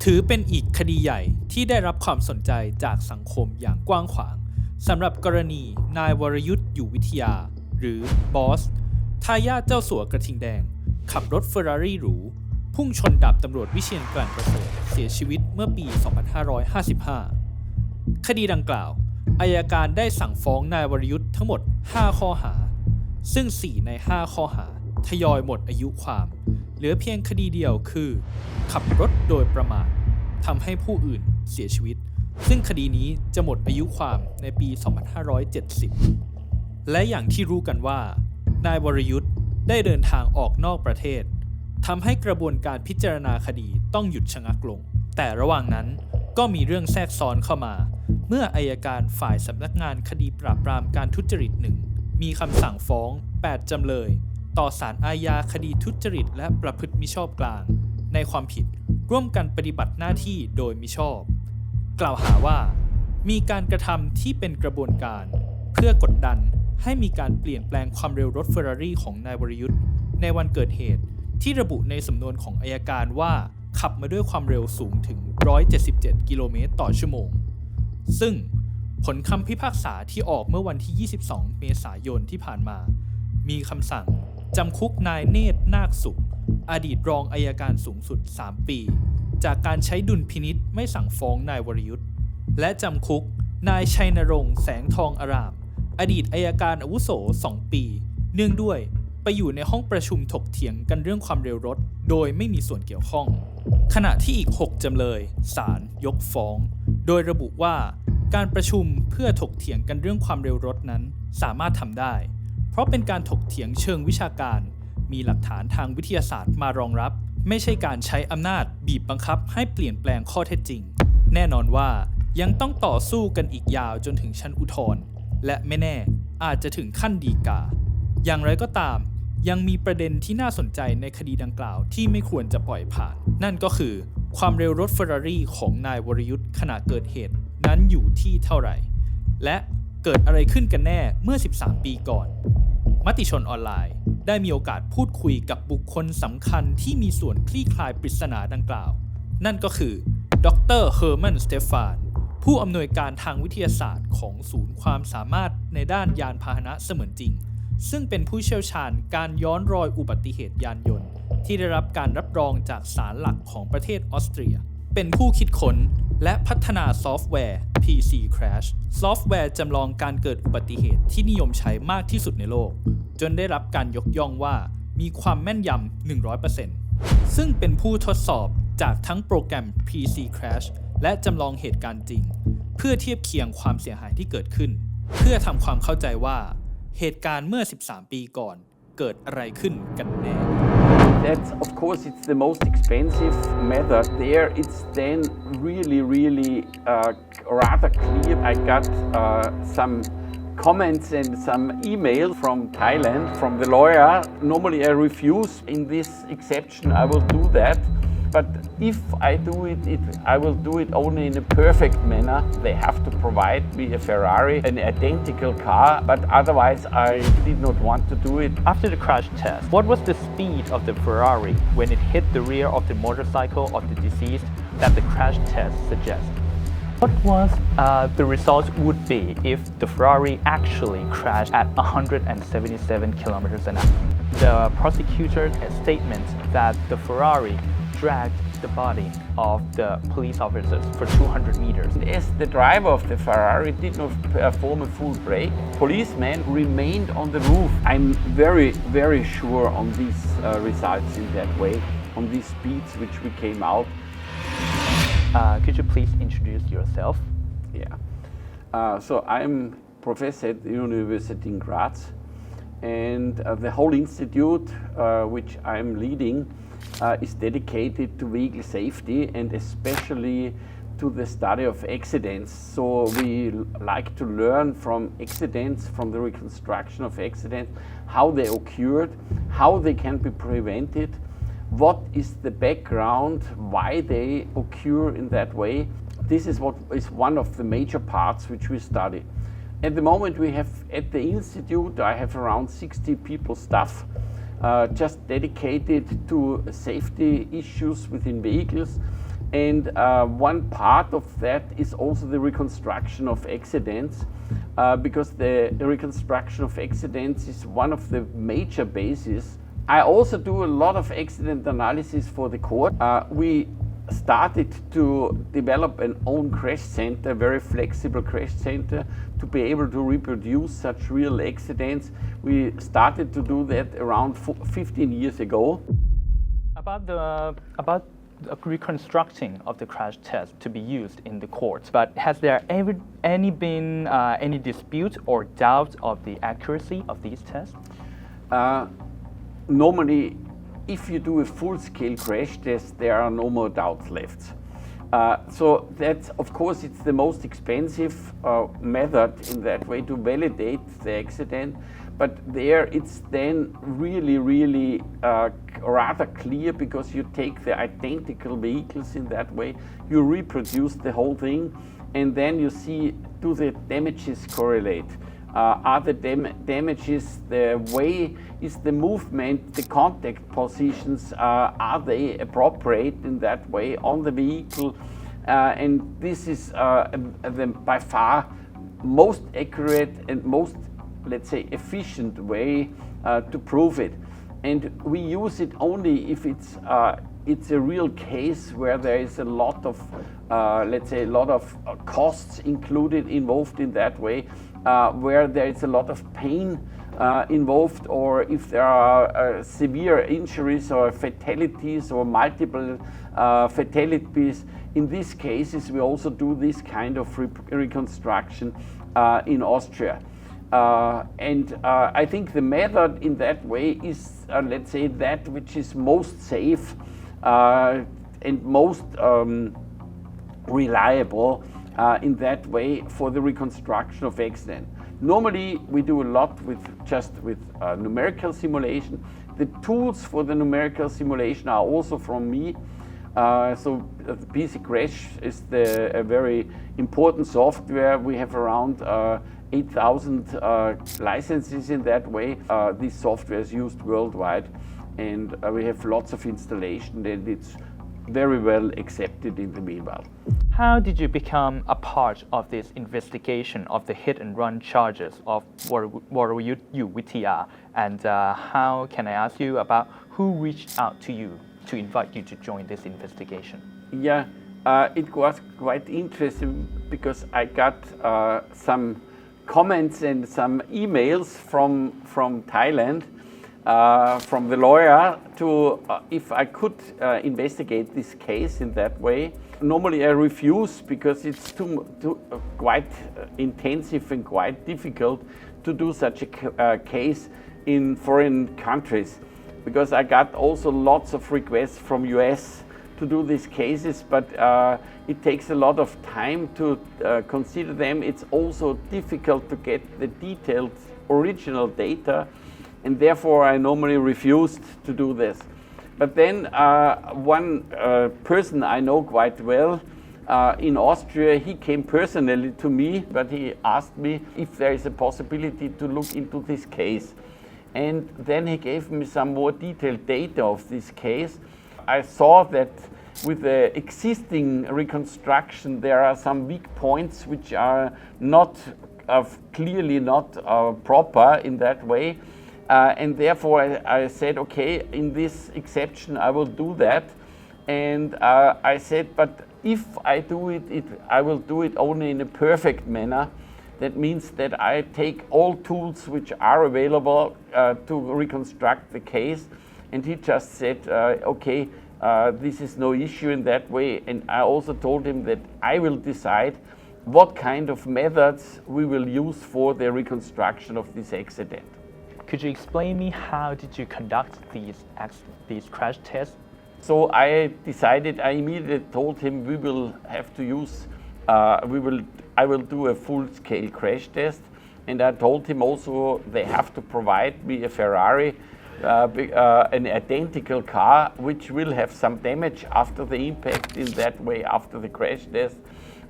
ถือเป็นอีกคดีใหญ่ที่ได้รับความสนใจจากสังคมอย่างกว้างขวางสำหรับกรณีนายวรยุทธ์อยู่วิทยาหรือบอสทายาทเจ้าสัวกระทิงแดงขับรถเฟอร์รารี่หรูพุ่งชนดาบตำรวจวิเชียรกลั่นประเสริฐเสียชีวิตเมื่อปี 2555 คดีดังกล่าวอัยการได้สั่งฟ้องนายวรยุทธ์ทั้งหมด 5 ข้อหาซึ่ง 4 ใน 5 ข้อหาทยอยหมดอายุความเหลือเพียงคดีเดียวคือขับรถโดยประมาททำให้ผู้อื่นเสียชีวิตซึ่งคดีนี้จะหมดอายุความในปี 2570 และอย่างที่รู้กันว่านายวรยุทธ์ได้เดินทางออกนอกประเทศทำให้กระบวนการพิจารณาคดีต้องหยุดชะงักลงแต่ระหว่างนั้นก็มีเรื่องแทรกซ้อนเข้ามาเมื่ออัยการฝ่ายสำนักงานคดีปราบปรามการทุจริต1มีคำสั่งฟ้อง8จำเลยต่อศาลอาญาคดีทุจริตและประพฤติมิชอบกลางในความผิดร่วมกันปฏิบัติหน้าที่โดยมิชอบกล่าวหาว่ามีการกระทำที่เป็นกระบวนการเพื่อกดดันให้มีการเปลี่ยนแปลงความเร็วรถเฟอร์รารี่ของนายวรยุทธ์ในวันเกิดเหตุที่ระบุในสำนวนของอัยการว่าขับมาด้วยความเร็วสูงถึง177กิโลเมตรต่อชั่วโมงซึ่งผลคำพิพากษาที่ออกเมื่อวันที่22เมษายนที่ผ่านมามีคำสั่งจำคุกนายเนตรนาคสุขอดีตรองอัยการสูงสุด3ปีจากการใช้ดุลพินิจไม่สั่งฟ้องนายวรยุทธ์และจำคุกนายชัยนรงค์แสงทองอารามอดีตอัยการอาวุโส2ปีเนื่องด้วยไปอยู่ในห้องประชุมถกเถียงกันเรื่องความเร็วรถโดยไม่มีส่วนเกี่ยวข้องขณะที่อีก6จำเลยศาลยกฟ้องโดยระบุว่าการประชุมเพื่อถกเถียงกันเรื่องความเร็วรถนั้นสามารถทำได้เพราะเป็นการถกเถียงเชิงวิชาการมีหลักฐานทางวิทยาศาสตร์มารองรับไม่ใช่การใช้อำนาจบีบบังคับให้เปลี่ยนแปลงข้อเท็จจริงแน่นอนว่ายังต้องต่อสู้กันอีกยาวจนถึงชั้นอุทธรณ์และไม่แน่อาจจะถึงขั้นฎีกาอย่างไรก็ตามยังมีประเด็นที่น่าสนใจในคดีดังกล่าวที่ไม่ควรจะปล่อยผ่านนั่นก็คือความเร็วรถเฟอร์รารี่ของนายวรยุทธ์ขณะเกิดเหตุนั้นอยู่ที่เท่าไหร่และเกิดอะไรขึ้นกันแน่เมื่อ13ปีก่อนมติชนออนไลน์ได้มีโอกาสพูดคุยกับบุคคลสำคัญที่มีส่วนคลี่คลายปริศนาดังกล่าวนั่นก็คือดร.เฮอร์มันสเตฟฟานผู้อำนวยการทางวิทยาศาสตร์ของศูนย์ความสามารถในด้านยานพาหนะเสมือนจริงซึ่งเป็นผู้เชี่ยวชาญการย้อนรอยอุบัติเหตุยานยนต์ที่ได้รับการรับรองจากศาลหลักของประเทศออสเตรียเป็นผู้คิดค้นและพัฒนาซอฟต์แวร์ PC Crash ซอฟต์แวร์จำลองการเกิดอุบัติเหตุที่นิยมใช้มากที่สุดในโลกจนได้รับการยกย่องว่ามีความแม่นยำ 100% ซึ่งเป็นผู้ทดสอบจากทั้งโปรแกรม PC Crash และจำลองเหตุการณ์จริงเพื่อเทียบเคียงความเสียหายที่เกิดขึ้นเพื่อทำความเข้าใจว่าเหตุการณ์เมื่อ13ปีก่อนเกิดอะไรขึ้นกันแน่ That's of course it's the most expensive method there. It's then really rather clear. I got some comments and some email from Thailand from the lawyer. Normally I refuse. In this exception I will do that. But if I do it, I will do it only in a perfect manner. They have to provide me a Ferrari, an identical car, but otherwise I did not want to do it. After the crash test, what was the speed of the Ferrari when it hit the rear of the motorcycle of the deceased that the crash test suggests? What was the result would be if the Ferrari actually crashed at 177 kilometers an hour? The prosecutor's statement that the Ferrari dragged the body of the police officers for 200 meters. As the driver of the Ferrari did not perform a full brake, policemen remained on the roof. I'm very sure on these results in that way, on these speeds which we came out. Could you please introduce yourself? Yeah. So I'm professor at the University in Graz, and the whole institute which I'm leading is dedicated to vehicle safety and especially to the study of accidents. So we like to learn from accidents, from the reconstruction of accidents, how they occurred, how they can be prevented, what is the background, why they occur in that way. This is what is one of the major parts which we study. At the moment we have at the institute, I have around 60 people staff just dedicated to safety issues within vehicles, And one part of that is also the reconstruction of accidents, because the reconstruction of accidents is one of the major bases. I also do a lot of accident analysis for the court. We started to develop an own crash center, very flexible crash center, to be able to reproduce such real accidents. We started to do that around 15 years ago. About reconstructing of the crash test to be used in the courts, but has there ever been any dispute or doubt of the accuracy of these tests? Normally, if you do a full-scale crash test, there are no more doubts left. So that's, of course, it's the most expensive method in that way to validate the accident. But there it's then really rather clear, because you take the identical vehicles in that way, you reproduce the whole thing, and then you see, do the damages correlate? Are the damages, the way is the movement, the contact positions, are they appropriate in that way on the vehicle? And this is by far most accurate and most, let's say, efficient way to prove it. And we use it only if it's a real case where there is a lot of, let's say, a lot of costs involved in that way, where there is a lot of pain involved, or if there are severe injuries or fatalities or multiple fatalities. In these cases, we also do this kind of reconstruction in Austria. And I think the method in that way is, let's say, that which is most safe and most reliable in that way for the reconstruction of accident. Normally, we do a lot with numerical simulation. The tools for the numerical simulation are also from me. So PC Crash is a very important software. We have around 8,000 licenses in that way. This software is used worldwide, and we have lots of installation, and it's very well accepted in the meanwhile. How did you become a part of this investigation of the hit and run charges of Vitiya? And how can I ask you about who reached out to you to invite you to join this investigation? Yeah, it was quite interesting, because I got some comments and some emails from Thailand, from the lawyer, to if I could investigate this case in that way. Normally I refuse, because it's too quite intensive and quite difficult to do such a case in foreign countries, because I got also lots of requests from US to do these cases, but it takes a lot of time to consider them. It's also difficult to get the detailed original data, and therefore I normally refused to do this. But then one person I know quite well in Austria, he came personally to me, but he asked me if there is a possibility to look into this case. And then he gave me some more detailed data of this case. I saw that with the existing reconstruction, there are some weak points which are not clearly not proper in that way. And therefore I said, okay, in this exception I will do that. And I said, but if I do it, I will do it only in a perfect manner. That means that I take all tools which are available to reconstruct the case. And he just said, okay, this is no issue in that way. And I also told him that I will decide what kind of methods we will use for the reconstruction of this accident. Could you explain me how did you conduct these crash tests? So I decided, I immediately told him we will have to use, I will do a full-scale crash test, and I told him also they have to provide me a Ferrari, an identical car, which will have some damage after the impact in that way after the crash test.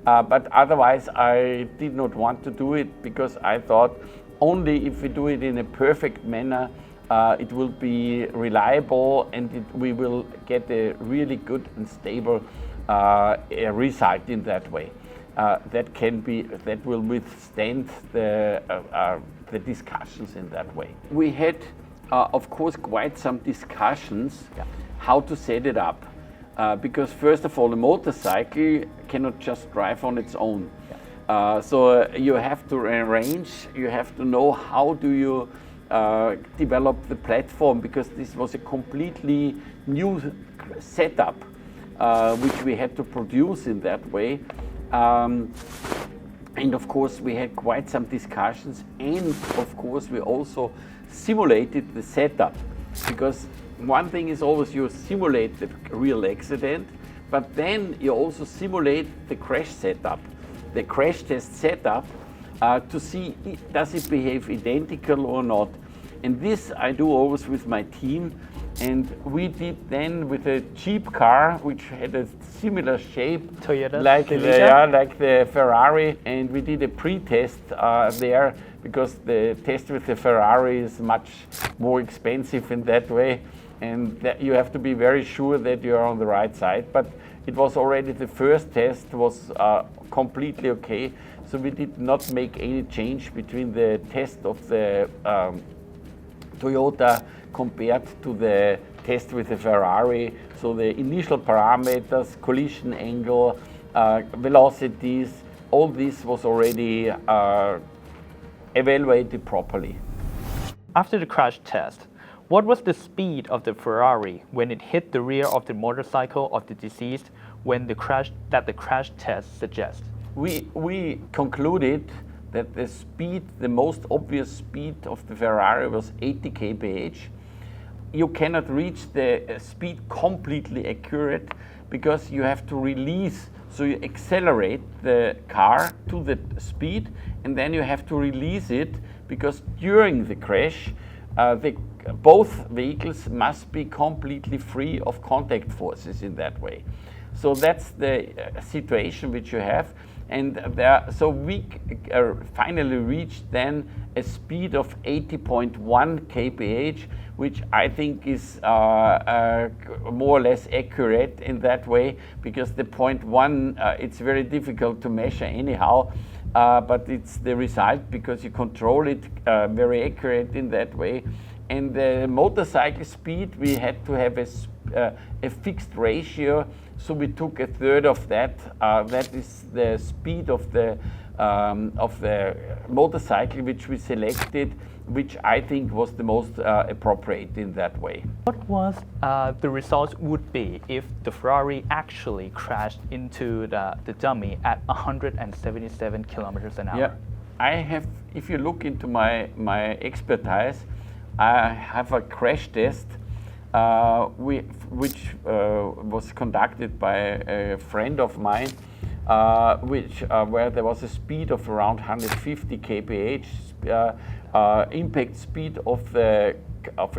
But otherwise I did not want to do it, because I thought only if we do it in a perfect manner, it will be reliable, and we will get a really good and stable result in that way. That will withstand the discussions in that way. We had, of course, quite some discussions how to set it up, because first of all, a motorcycle cannot just drive on its own. So you have to arrange, you have to know how do you develop the platform, because this was a completely new setup which we had to produce in that way. And of course we had quite some discussions, and of course we also simulated the setup, because one thing is always you simulate the real accident, but then you also simulate the crash setup, the crash test setup, to see does it behave identical or not. And this I do always with my team, and we did then with a cheap car which had a similar shape like the Ferrari, and we did a pre-test there, because the test with the Ferrari is much more expensive in that way, and that you have to be very sure that you're on the right side. But it was already the first test was completely okay, so we did not make any change between the test of the Toyota compared to the test with the Ferrari. So the initial parameters, collision angle, velocities, all this was already evaluated properly. After the crash test, what was the speed of the Ferrari when it hit the rear of the motorcycle of the deceased when the crash test suggests? We concluded that the speed, the most obvious speed of the Ferrari was 80 kph. You cannot reach the speed completely accurate, because you have to release, so you accelerate the car to the speed, and then you have to release it, because during the crash both vehicles must be completely free of contact forces in that way. So that's the situation which you have. And so we finally reached then a speed of 80.1 kph, which I think is more or less accurate in that way, because the 0.1, it's very difficult to measure anyhow, but it's the result, because you control it very accurate in that way. And the motorcycle speed, we had to have a fixed ratio, so we took a third of that. That is the speed of the motorcycle which we selected, which I think was the most appropriate in that way. What was the results would be if the Ferrari actually crashed into the dummy at 177 kilometers an hour? Yeah, I have, if you look into my expertise, I have a crash test which was conducted by a friend of mine, where there was a speed of around 150 kph, impact speed of a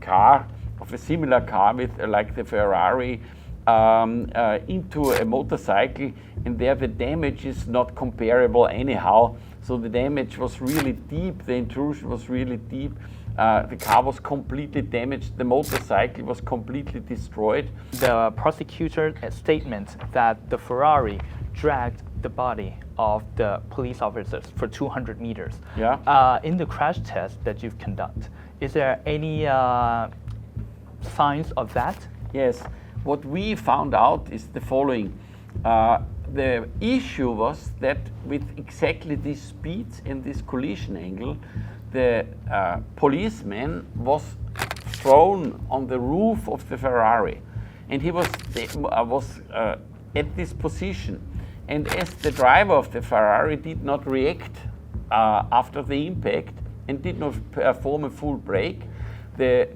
car, of a similar car with like the Ferrari, into a motorcycle, and there the damage is not comparable anyhow. So the damage was really deep, the intrusion was really deep. The car was completely damaged, the motorcycle was completely destroyed. The prosecutor's statement that the Ferrari dragged the body of the police officers for 200 meters. Yeah. In the crash test that you've conducted, is there any signs of that? Yes. What we found out is the following. The issue was that with exactly these speeds and this collision angle, the policeman was thrown on the roof of the Ferrari, and he was at this position. And as the driver of the Ferrari did not react after the impact and did not perform a full brake, the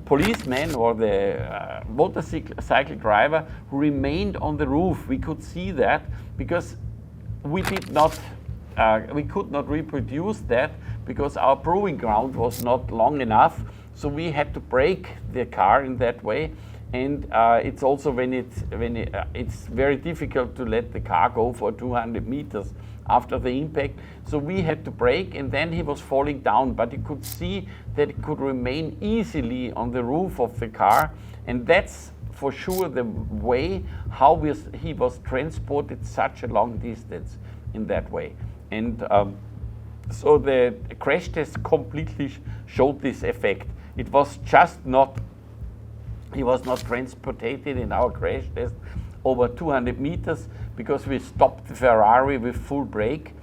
policeman or the motorcycle driver remained on the roof. We could see that because we could not reproduce that because our proving ground was not long enough. So we had to brake the car in that way. And it's also it's very difficult to let the car go for 200 meters after the impact. So we had to brake, and then he was falling down, but you could see that it could remain easily on the roof of the car. And that's for sure the way how he was transported such a long distance in that way. And so the crash test completely showed this effect. It was just not, he was not transported in our crash test over 200 meters because we stopped the Ferrari with full brake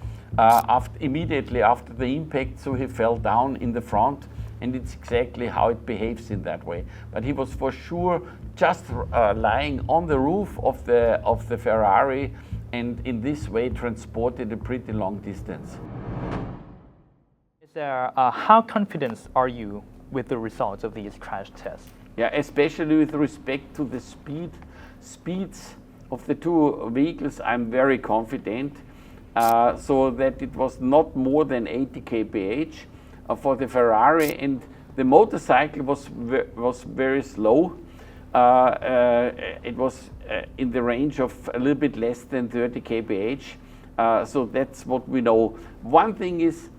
immediately after the impact, so he fell down in the front, and it's exactly how it behaves in that way. But he was for sure just lying on the roof of the Ferrari, and in this way transported a pretty long distance. Is there, how confident are you with the results of these crash tests? Yeah, especially with respect to the speeds of the two vehicles, I'm very confident. So that it was not more than 80 kph for the Ferrari, and the motorcycle was very slow. It was in the range of a little bit less than 30 kph. So that's what we know. One thing is,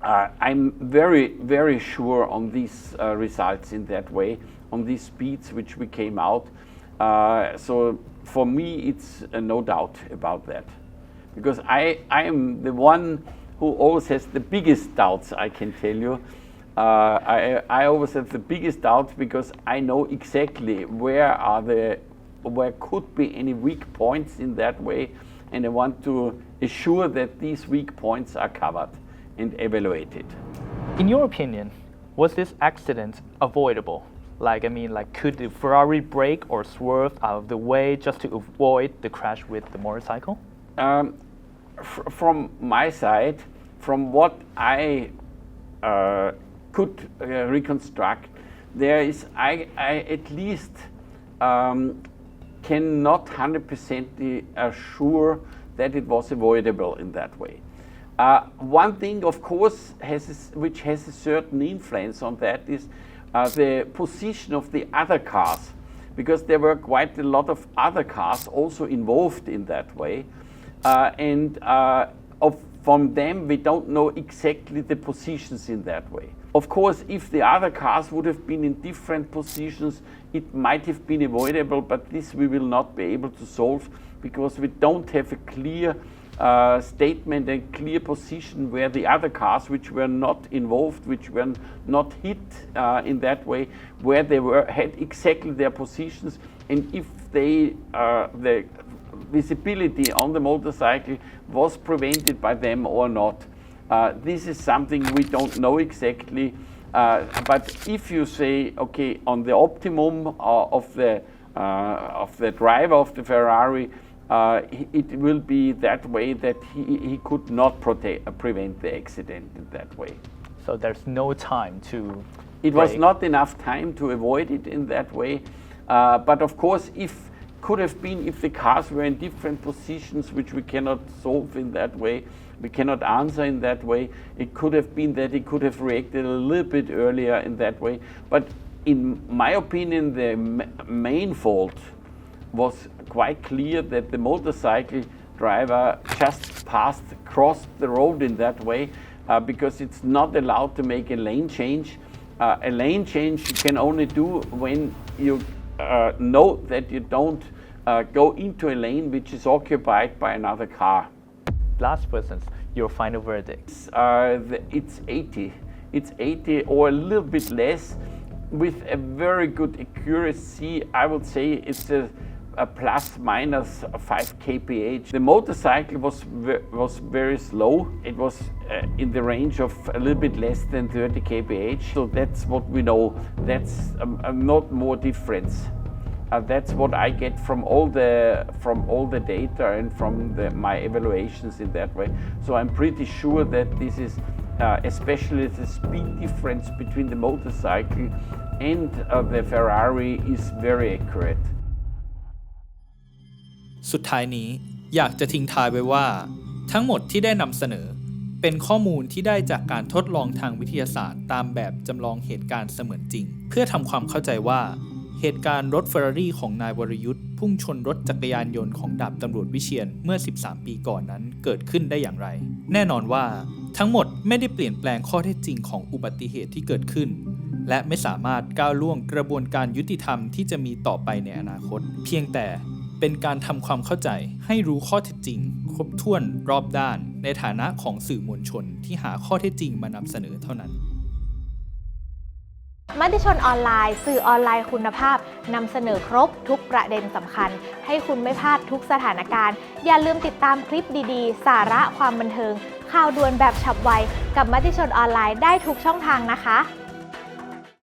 I'm very, very sure on these results in that way, on these speeds which we came out. So for me, it's no doubt about that. Because I am the one who always has the biggest doubts, I can tell you. I always have the biggest doubts because I know exactly where could be any weak points in that way, and I want to assure that these weak points are covered and evaluated. In your opinion, was this accident avoidable? Could the Ferrari brake or swerve out of the way just to avoid the crash with the motorcycle? From my side, from what I could reconstruct, there is I at least cannot 100% assure that it was avoidable in that way. One thing, of course, which has a certain influence on that is the position of the other cars, because there were quite a lot of other cars also involved in that way. From them, we don't know exactly the positions in that way. Of course, if the other cars would have been in different positions, it might have been avoidable, but this we will not be able to solve because we don't have a clear statement and clear position where the other cars which were not involved, which were not hit in that way, where they had exactly their positions, and if the visibility on the motorcycle was prevented by them or not. This is something we don't know exactly, but if you say, okay, on the optimum of the driver of the Ferrari, it will be that way that he could not prevent the accident in that way. So there's no time to It was not enough time to avoid it in that way, but of course, if the cars were in different positions which we cannot solve in that way, we cannot answer in that way, it could have been that he could have reacted a little bit earlier in that way. But in my opinion, the main fault was quite clear that the motorcycle driver just crossed the road in that way because it's not allowed to make a lane change. A lane change you can only do when you know that you don't go into a lane which is occupied by another car. Last person, your final verdict. It's 80. It's 80 or a little bit less with a very good accuracy. I would say it's a plus minus 5 kph. The motorcycle was very slow. It was in the range of a little bit less than 30 kph. So that's what we know. That's not more difference. That's what I get from all the data and from my evaluations in that way. So I'm pretty sure that this is especially the speed difference between the motorcycle and the Ferrari is very accurate. สุดท้ายนี้อยากจะทิ้งท้ายไว้ว่าทั้งหมดที่ได้นำเสนอเป็นข้อมูลที่ได้จากการทดลองทางวิทยาศาสตร์ตามแบบจำลองเหตุการณ์เสมือนจริงเพื่อทำความเข้าใจว่าเหตุการณ์รถเฟอร์รารี่ของนายวรยุทธ์พุ่งชนรถจักรยานยนต์ของดาบตำรวจวิเชียรเมื่อ13ปีก่อนนั้นเกิดขึ้นได้อย่างไรแน่นอนว่าทั้งหมดไม่ได้เปลี่ยนแปลงข้อเท็จจริงของอุบัติเหตุที่เกิดขึ้น และไม่สามารถก้าวล่วงกระบวนการยุติธรรมที่จะมีต่อไปในอนาคตเพียงแต่เป็นการทำความเข้าใจให้รู้ข้อเท็จจริงครบถ้วนรอบด้านในฐานะของสื่อมวลชนที่หาข้อเท็จจริงมานำเสนอเท่านั้นมติชนออนไลน์สื่อออนไลน์คุณภาพนำเสนอครบทุกประเด็นสำคัญให้คุณไม่พลาดทุกสถานการณ์อย่าลืมติดตามคลิปดีๆสาระความบันเทิงข่าวด่วนแบบฉับไวกับมติชนออนไลน์ได้ทุกช่องทางนะคะ